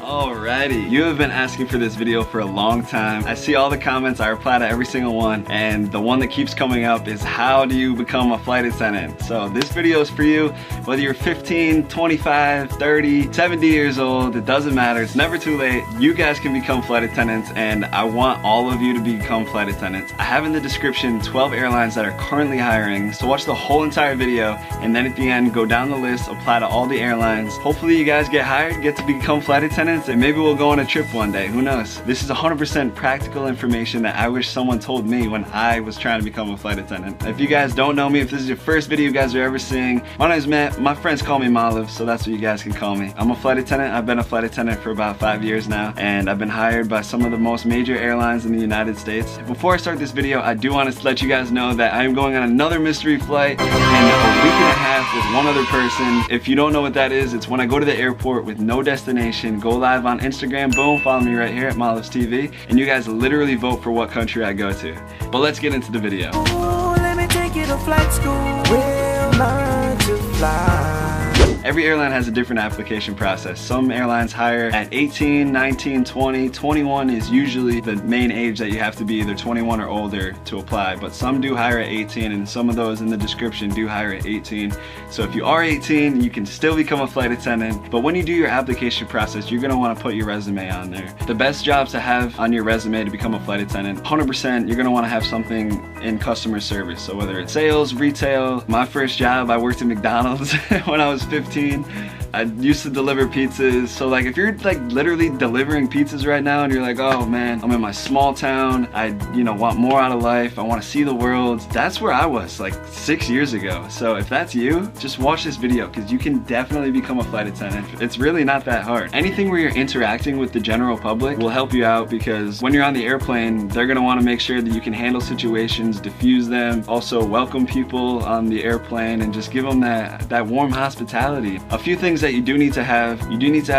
Alrighty, you have been asking for this video for a long time. I see all the comments, I reply to every single one, and the one that keeps coming up is how do you become a flight attendant? So this video is for you, whether you're 15, 25, 30, 70 years old, it doesn't matter, it's never too late. You guys can become flight attendants, and I want all of you to become flight attendants. I have in the description 12 airlines that are currently hiring, so watch the whole entire video, and then at the end, go down the list, apply to all the airlines. Hopefully you guys get hired, get to become flight attendants, and maybe we'll go on a trip one day, who knows? This is 100% practical information that I wish someone told me when I was trying to become a flight attendant. If you guys don't know me, if this is your first video you guys are ever seeing, my name is Matt, my friends call me Maliv, so that's what you guys can call me. I'm a flight attendant, I've been a flight attendant for about 5 years now, and I've been hired by some of the most major airlines in the United States. Before I start this video, I do want to let you guys know that I am going on another mystery flight in a week and a half with one other person. If you don't know what that is, it's when I go to the airport with no destination, go live on Instagram, boom, follow me right here at Maliv's TV, and you guys literally vote for what country I go to. But let's get into the video. Ooh, let me take you to flight school. We'll learn to fly. Every airline has a different application process. Some airlines hire at 18, 19, 20. 21 is usually the main age that you have to be either 21 or older to apply, but some do hire at 18, and some of those in the description do hire at 18. So if you are 18, you can still become a flight attendant, but when you do your application process, you're gonna wanna put your resume on there. The best jobs to have on your resume to become a flight attendant, 100% you're gonna wanna have something in customer service. So whether it's sales, retail. My first job, I worked at McDonald's when I was 15. I used to deliver pizzas, so like if you're like literally delivering pizzas right now and you're like, oh man, I'm in my small town, I want more out of life, I want to see the world, that's where I was like 6 years ago. So if that's you, just watch this video because you can definitely become a flight attendant. It's really not that hard. Anything where you're interacting with the general public will help you out, because when you're on the airplane, they're going to want to make sure that you can handle situations, diffuse them, also welcome people on the airplane and just give them that warm hospitality. A few things that you do need to have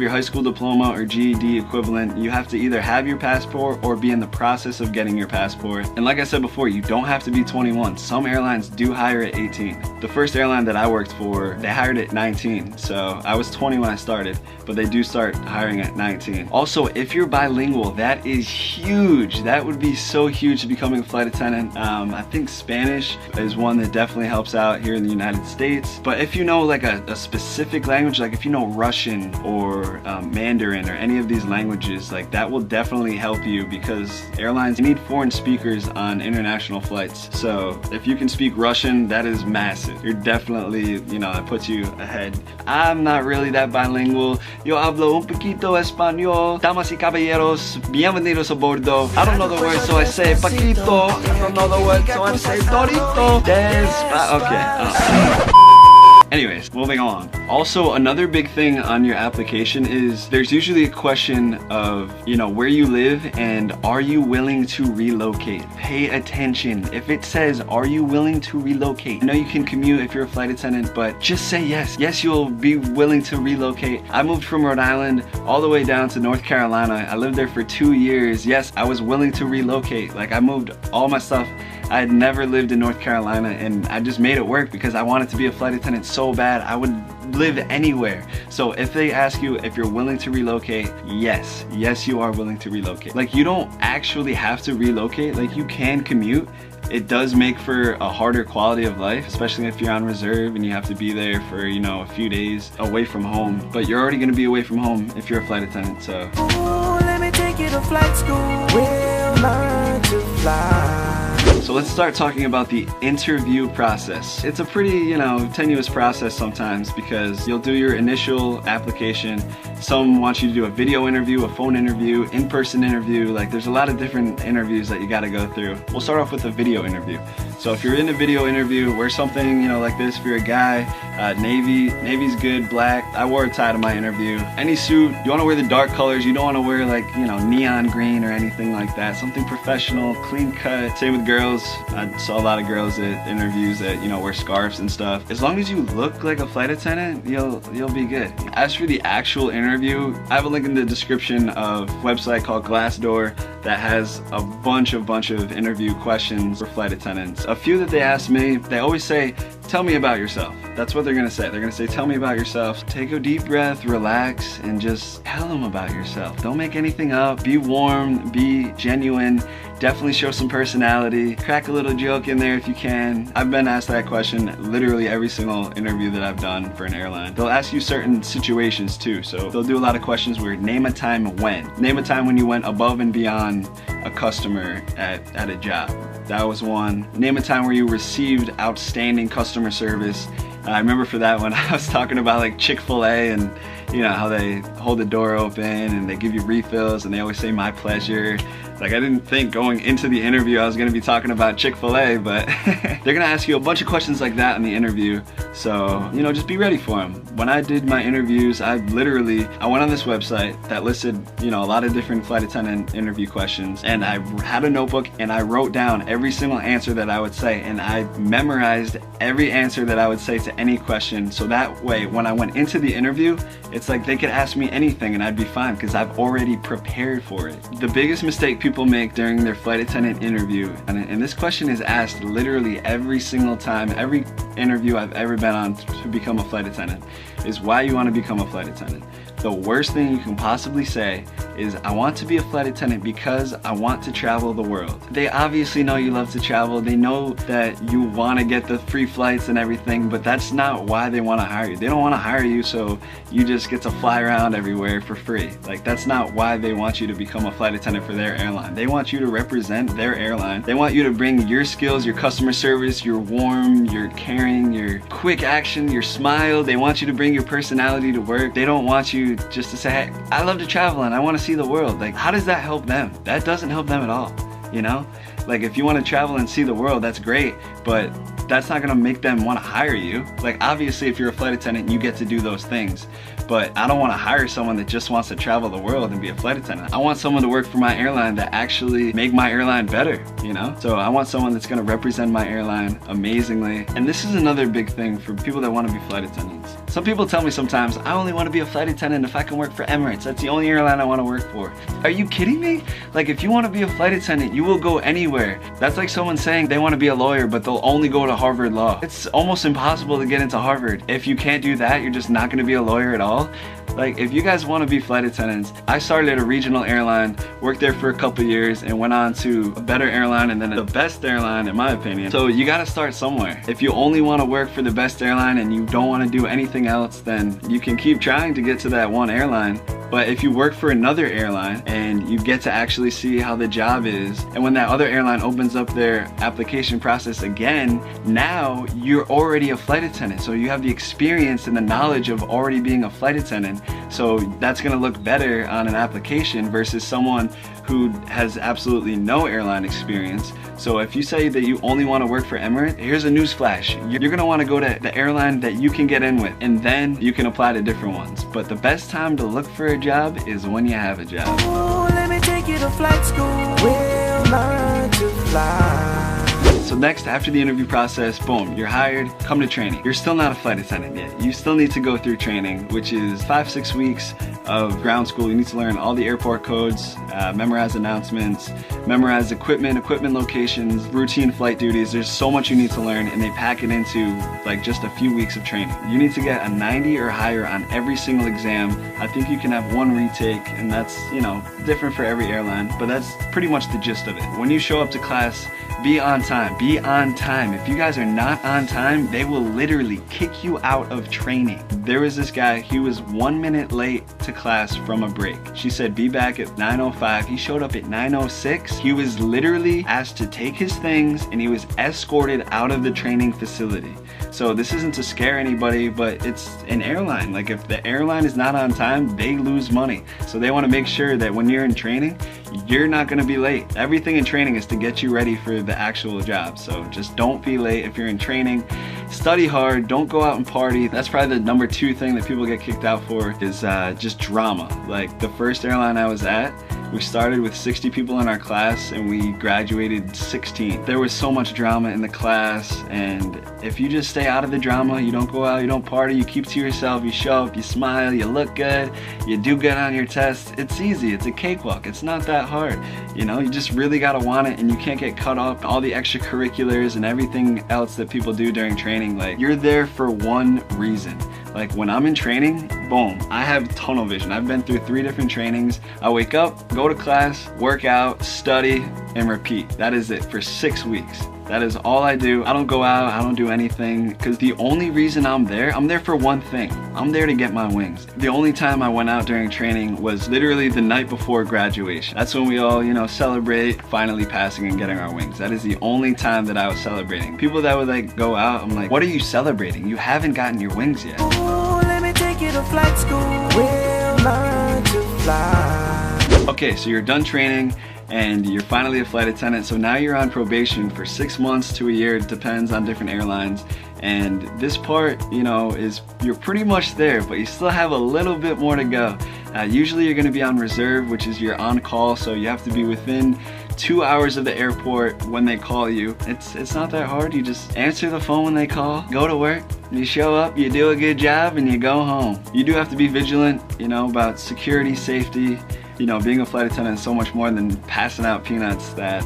your high school diploma or GED equivalent. You have to either have your passport or be in the process of getting your passport. And like I said before, you don't have to be 21. Some airlines do hire at 18. The first airline that I worked for, they hired at 19. So I was 20 when I started, but they do start hiring at 19. Also, if you're bilingual, that is huge. That would be so huge to becoming a flight attendant. I think Spanish is one that definitely helps out here in the United States. But if you know like a specific language, like if you know Russian or Mandarin or any of these languages, like that will definitely help you, because airlines need foreign speakers on international flights. So if you can speak Russian, that is massive. You're definitely, that puts you ahead. I'm not really that bilingual. Yo hablo un poquito español. Damas y caballeros, bienvenidos a bordo. I don't know the words, so I say paquito. I don't know the words, so I say dorito. Okay. Anyways, moving on. Also, another big thing on your application is there's usually a question of, where you live and are you willing to relocate? Pay attention. If it says, are you willing to relocate? I know you can commute if you're a flight attendant, but just say yes. Yes, you'll be willing to relocate. I moved from Rhode Island all the way down to North Carolina. I lived there for 2 years. Yes, I was willing to relocate. Like I moved all my stuff. I had never lived in North Carolina, and I just made it work because I wanted to be a flight attendant so bad. I would live anywhere. So if they ask you if you're willing to relocate, yes, you are willing to relocate. Like you don't actually have to relocate, like you can commute. It does make for a harder quality of life, especially if you're on reserve and you have to be there for, a few days away from home. But you're already gonna be away from home if you're a flight attendant, so. Ooh, let me take you to flight school. We'll learn to fly. So let's start talking about the interview process. It's a pretty, tenuous process sometimes, because you'll do your initial application. Some want you to do a video interview, a phone interview, in-person interview. Like there's a lot of different interviews that you gotta go through. We'll start off with a video interview. So if you're in a video interview, wear something, like this. If you're a guy, navy's good, black. I wore a tie to my interview. Any suit, you wanna wear the dark colors. You don't wanna wear like, neon green or anything like that. Something professional, clean cut. Same with girls. I saw a lot of girls at interviews that, wear scarves and stuff. As long as you look like a flight attendant, you'll be good. As for the actual interview, I have a link in the description of a website called Glassdoor that has a bunch of interview questions for flight attendants. A few that they ask me, they always say, tell me about yourself. That's what they're gonna say. They're gonna say, tell me about yourself. Take a deep breath, relax, and just tell them about yourself. Don't make anything up. Be warm, be genuine. Definitely show some personality. Crack a little joke in there if you can. I've been asked that question literally every single interview that I've done for an airline. They'll ask you certain situations too. So they'll do a lot of questions where name a time when. Name a time when you went above and beyond a customer at a job. That was one. Name a time where you received outstanding customer service. I remember for that one, I was talking about like Chick-fil-A and you know how they hold the door open and they give you refills and they always say my pleasure. Like, I didn't think going into the interview I was gonna be talking about Chick-fil-A, but they're gonna ask you a bunch of questions like that in the interview. So, you know, just be ready for them. When I did my interviews, I went on this website that listed, you know, a lot of different flight attendant interview questions, and I had a notebook and I wrote down every single answer that I would say, and I memorized every answer that I would say to any question. So that way, when I went into the interview, it's like they could ask me anything and I'd be fine because I've already prepared for it. The biggest mistake people make during their flight attendant interview, and this question is asked literally every single time, every interview I've ever been on to become a flight attendant, is why you want to become a flight attendant. The worst thing you can possibly say is, I want to be a flight attendant because I want to travel the world. They obviously know you love to travel. They know that you want to get the free flights and everything, but that's not why they want to hire you. They don't want to hire you so you just get to fly around everywhere for free. Like, that's not why they want you to become a flight attendant for their airline. They want you to represent their airline. They want you to bring your skills, your customer service, your warm, your caring, your quick action, your smile. They want you to bring your personality to work. They don't want you just to say, hey, I love to travel and I want to see the world. Like, how does that help them? That doesn't help them at all, you know? Like, if you want to travel and see the world, that's great, but that's not gonna make them want to hire you. Like, obviously if you're a flight attendant, you get to do those things, but I don't want to hire someone that just wants to travel the world and be a flight attendant. I want someone to work for my airline that actually make my airline better, you know? So I want someone that's gonna represent my airline amazingly. And this is another big thing for people that want to be flight attendants. Some people tell me sometimes, I only want to be a flight attendant if I can work for Emirates. That's the only airline I want to work for. Are you kidding me? Like, if you want to be a flight attendant, you will go anywhere. That's like someone saying they want to be a lawyer, but they'll only go to Harvard Law. It's almost impossible to get into Harvard. If you can't do that, you're just not going to be a lawyer at all. Like, if you guys want to be flight attendants, I started at a regional airline, worked there for a couple years, and went on to a better airline and then the best airline in my opinion. So you got to start somewhere. If you only want to work for the best airline and you don't want to do anything else, then you can keep trying to get to that one airline. But if you work for another airline and you get to actually see how the job is, and when that other airline opens up their application process again, now you're already a flight attendant. So you have the experience and the knowledge of already being a flight attendant. So that's gonna look better on an application versus someone who has absolutely no airline experience. So if you say that you only want to work for Emirates, here's a news flash. You're gonna want to go to the airline that you can get in with, and then you can apply to different ones. But the best time to look for a job is when you have a job. Ooh, let me take you to flight school. We'll learn to fly. So next, after the interview process, boom, you're hired, come to training. You're still not a flight attendant yet. You still need to go through training, which is 5-6 weeks of ground school. You need to learn all the airport codes, memorize announcements, memorize equipment locations, routine flight duties. There's so much you need to learn, and they pack it into like just a few weeks of training. You need to get a 90 or higher on every single exam. I think you can have one retake, and that's, you know, different for every airline, but that's pretty much the gist of it. When you show up to class, be on time. Be on time. If you guys are not on time, they will literally kick you out of training. There was this guy, he was 1 minute late to class from a break. She said be back at 9:05. He showed up at 9:06. He was literally asked to take his things and he was escorted out of the training facility. So this isn't to scare anybody, but it's an airline. Like, if the airline is not on time, they lose money. So they want to make sure that when you're in training, you're not going to be late. Everything in training is to get you ready for the actual job. So just don't be late if you're in training. Study hard, don't go out and party. That's probably the number 2 thing that people get kicked out for, is just drama. Like, the first airline I was at, We started with 60 people in our class and we graduated 16. There was so much drama in the class, and if you just stay out of the drama, you don't go out, you don't party, you keep to yourself, you show up, you smile, you look good, you do good on your tests, it's easy, it's a cakewalk, it's not that hard. You know, you just really gotta want it, and you can't get caught up in all the extracurriculars and everything else that people do during training. Like, you're there for one reason. Like, when I'm in training, boom, I have tunnel vision. I've been through 3 different trainings. I wake up, go to class, work out, study, and repeat. That is it for 6 weeks. That is all I do. I don't go out, I don't do anything, because the only reason I'm there for one thing. I'm there to get my wings. The only time I went out during training was literally the night before graduation. That's when we all, you know, celebrate finally passing and getting our wings. That is the only time that I was celebrating. People that would like go out, I'm like, what are you celebrating? You haven't gotten your wings yet. Ooh, let me take you to flight school. We'll learn to fly. Okay, so you're done training and you're finally a flight attendant. So now you're on probation for 6 months to a year. It depends on different airlines. And this part, you know, is you're pretty much there, but you still have a little bit more to go. Usually you're gonna be on reserve, which is your on-call, so you have to be within 2 hours of the airport when they call you. It's not that hard. You just answer the phone when they call, go to work, you show up, you do a good job, and you go home. You do have to be vigilant, you know, about security, safety. You know, being a flight attendant is so much more than passing out peanuts that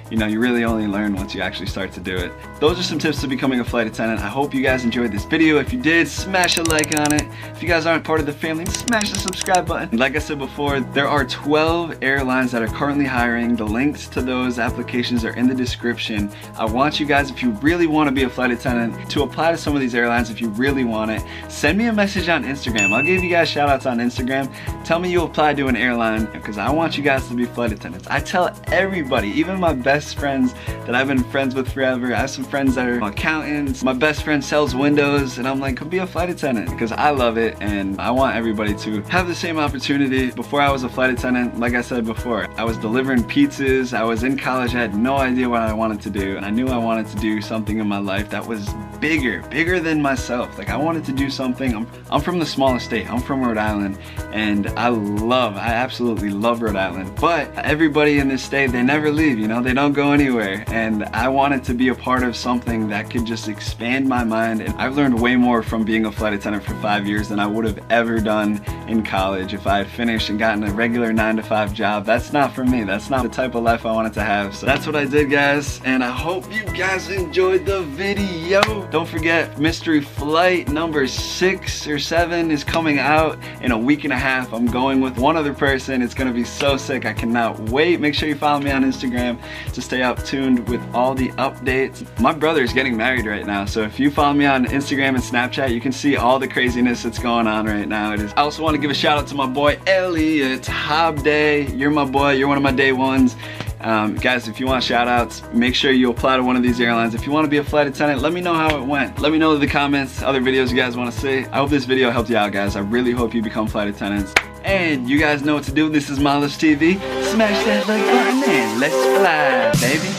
you know, you really only learn once you actually start to do it. Those are some tips to becoming a flight attendant. I hope you guys enjoyed this video. If you did, smash a like on it. If you guys aren't part of the family, smash the subscribe button. Like I said before, there are 12 airlines that are currently hiring. The links to those applications are in the description. I want you guys, if you really want to be a flight attendant, to apply to some of these airlines if you really want it. Send me a message on Instagram. I'll give you guys shout outs on Instagram. Tell me you applied to an airline, because I want you guys to be flight attendants. I tell everybody, even my best friends that I've been friends with forever. I have some friends that are accountants. My best friend sells windows, and I'm like, come be a flight attendant, because I love it and I want everybody to have the same opportunity. Before I was a flight attendant, like I said before, I was delivering pizzas. I was in college. I had no idea what I wanted to do, and I knew I wanted to do something in my life that was bigger than myself. Like, I wanted to do something. I'm from the smallest state. I'm from Rhode Island, and I absolutely love Rhode Island. But everybody in this state, they never leave, you know, they don't go anywhere, and I wanted to be a part of something that could just expand my mind. And I've learned way more from being a flight attendant for 5 years than I would have ever done in college if I had finished and gotten a regular 9-to-5 job. That's not for me. That's not the type of life I wanted to have. So that's what I did, guys, and I hope you guys enjoyed the video. Don't forget, mystery flight number 6 or 7 is coming out in a week and a half. I'm going with one other person. It's gonna be so sick. I cannot wait. Make sure you follow me on Instagram to stay up tuned with all the updates. My brother is getting married right now, so if you follow me on Instagram and Snapchat, you can see all the craziness that's going on right now. I also want to give a shout out to my boy Elliot. Hob Day, you're my boy, you're one of my day ones. Guys, if you want shout outs, make sure you apply to one of these airlines. If you want to be a flight attendant, let me know how it went. Let me know in the comments other videos you guys want to see. I hope this video helped you out, guys. I really hope you become flight attendants. And you guys know what to do. This is Miles TV. Smash that like button and let's fly, baby.